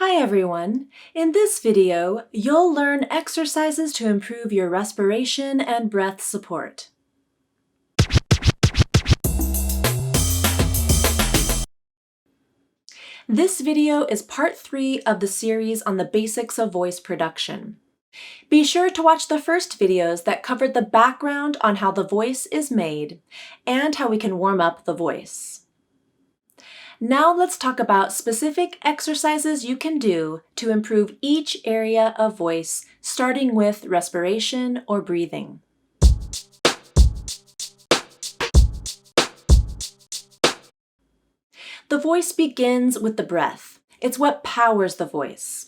Hi everyone! In this video, you'll learn exercises to improve your respiration and breath support. This video is part 3 of the series on the basics of voice production. Be sure to watch the first videos that covered the background on how the voice is made and how we can warm up the voice. Now let's talk about specific exercises you can do to improve each area of voice, starting with respiration or breathing. The voice begins with the breath. It's what powers the voice.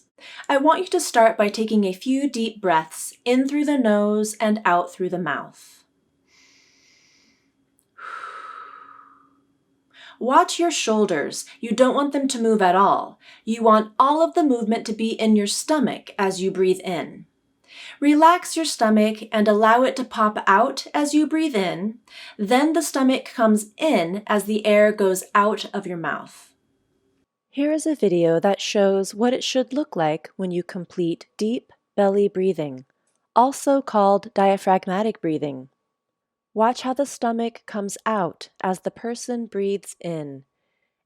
I want you to start by taking a few deep breaths in through the nose and out through the mouth. Watch your shoulders. You don't want them to move at all. You want all of the movement to be in your stomach as you breathe in. Relax your stomach and allow it to pop out as you breathe in. Then the stomach comes in as the air goes out of your mouth. Here is a video that shows what it should look like when you complete deep belly breathing, also called diaphragmatic breathing. Watch how the stomach comes out as the person breathes in,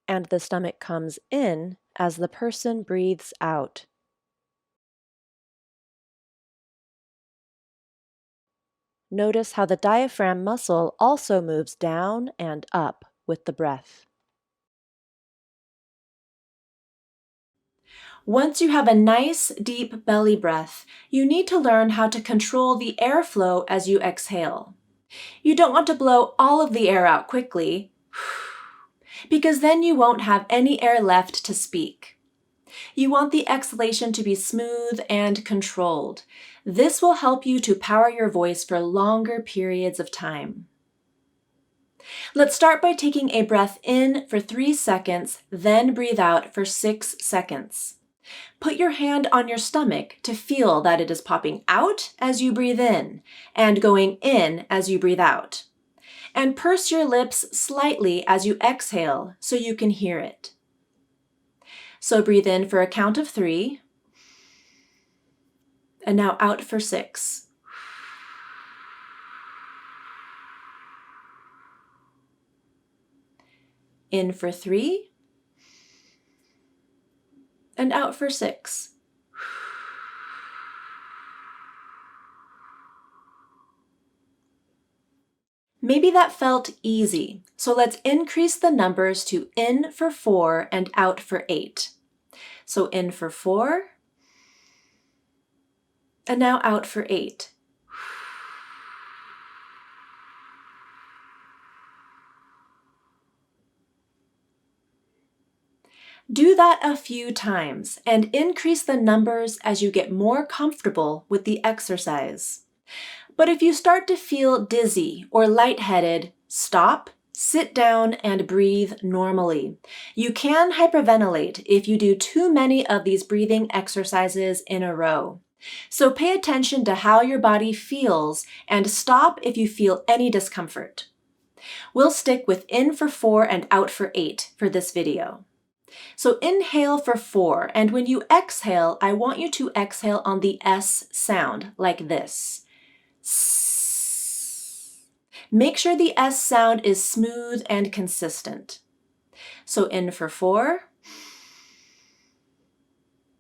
and the stomach comes in as the person breathes out. Notice how the diaphragm muscle also moves down and up with the breath. Once you have a nice, deep belly breath, you need to learn how to control the airflow as you exhale. You don't want to blow all of the air out quickly, because then you won't have any air left to speak. You want the exhalation to be smooth and controlled. This will help you to power your voice for longer periods of time. Let's start by taking a breath in for 3 seconds, then breathe out for 6 seconds. Put your hand on your stomach to feel that it is popping out as you breathe in and going in as you breathe out. And purse your lips slightly as you exhale so you can hear it. So breathe in for a count of 3, and now out for 6. In for 3, and out for 6. Maybe that felt easy, so let's increase the numbers to in for 4 and out for 8. So in for 4, and now out for 8. Do that a few times and increase the numbers as you get more comfortable with the exercise. But if you start to feel dizzy or lightheaded, stop, sit down, and breathe normally. You can hyperventilate if you do too many of these breathing exercises in a row. So pay attention to how your body feels and stop if you feel any discomfort. We'll stick with in for 4 and out for 8 for this video. So inhale for 4, and when you exhale, I want you to exhale on the S sound, like this. Make sure the S sound is smooth and consistent. So in for 4,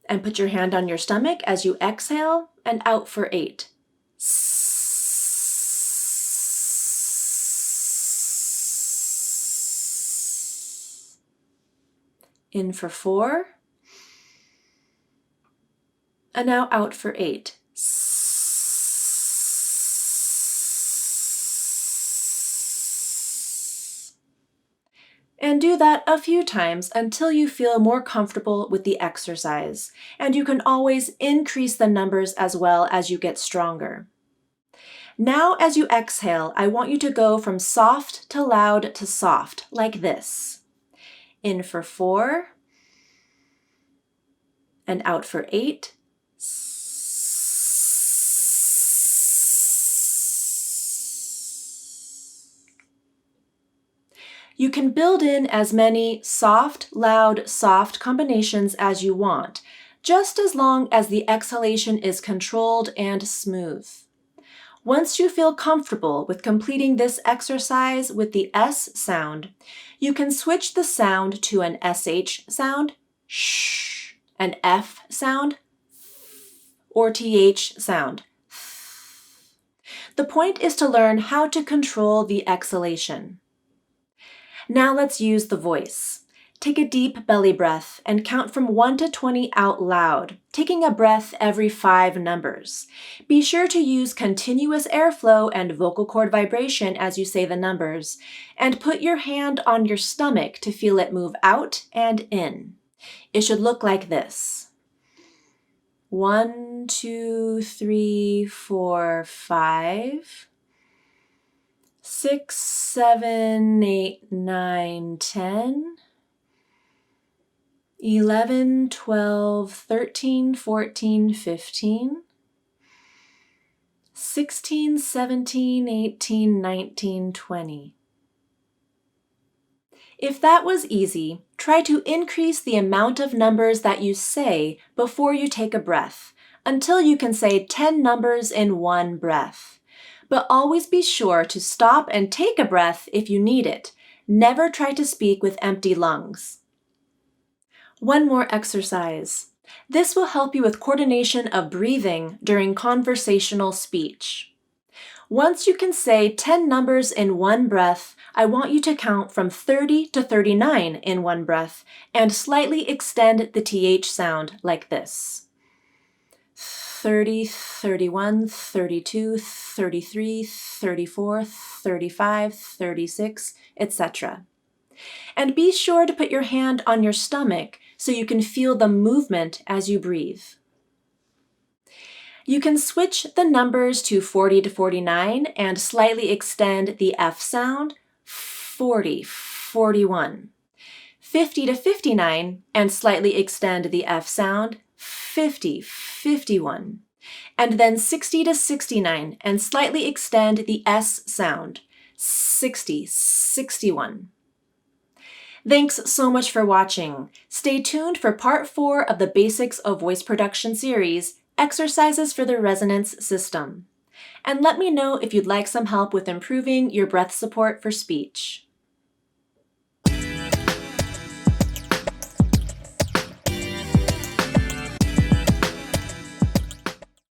and put your hand on your stomach as you exhale, and out for 8. In for 4, and now out for 8. And do that a few times until you feel more comfortable with the exercise. And you can always increase the numbers as well as you get stronger. Now, as you exhale, I want you to go from soft to loud to soft, like this. In for 4, and out for 8. You can build in as many soft, loud, soft combinations as you want, just as long as the exhalation is controlled and smooth. Once you feel comfortable with completing this exercise with the S sound, you can switch the sound to an SH sound, sh, an F sound, or TH sound. The point is to learn how to control the exhalation. Now let's use the voice. Take a deep belly breath and count from 1 to 20 out loud, taking a breath every 5 numbers. Be sure to use continuous airflow and vocal cord vibration as you say the numbers, and put your hand on your stomach to feel it move out and in. It should look like this. 1, 2, 3, 4, 5, 6, 7, 8, 9, 10, 11, 12, 13, 14, 15, 16, 17, 18, 19, 20. If that was easy, try to increase the amount of numbers that you say before you take a breath, until you can say 10 numbers in one breath. But always be sure to stop and take a breath if you need it. Never try to speak with empty lungs. One more exercise. This will help you with coordination of breathing during conversational speech. Once you can say 10 numbers in one breath, I want you to count from 30 to 39 in one breath and slightly extend the TH sound like this. 30, 31, 32, 33, 34, 35, 36, etc. And be sure to put your hand on your stomach so you can feel the movement as you breathe. You can switch the numbers to 40 to 49 and slightly extend the F sound, 40, 41. 50 to 59 and slightly extend the F sound, 50, 51. And then 60 to 69 and slightly extend the S sound, 60, 61. Thanks so much for watching. Stay tuned for part 4 of the Basics of Voice Production series, Exercises for the Resonance System. And let me know if you'd like some help with improving your breath support for speech.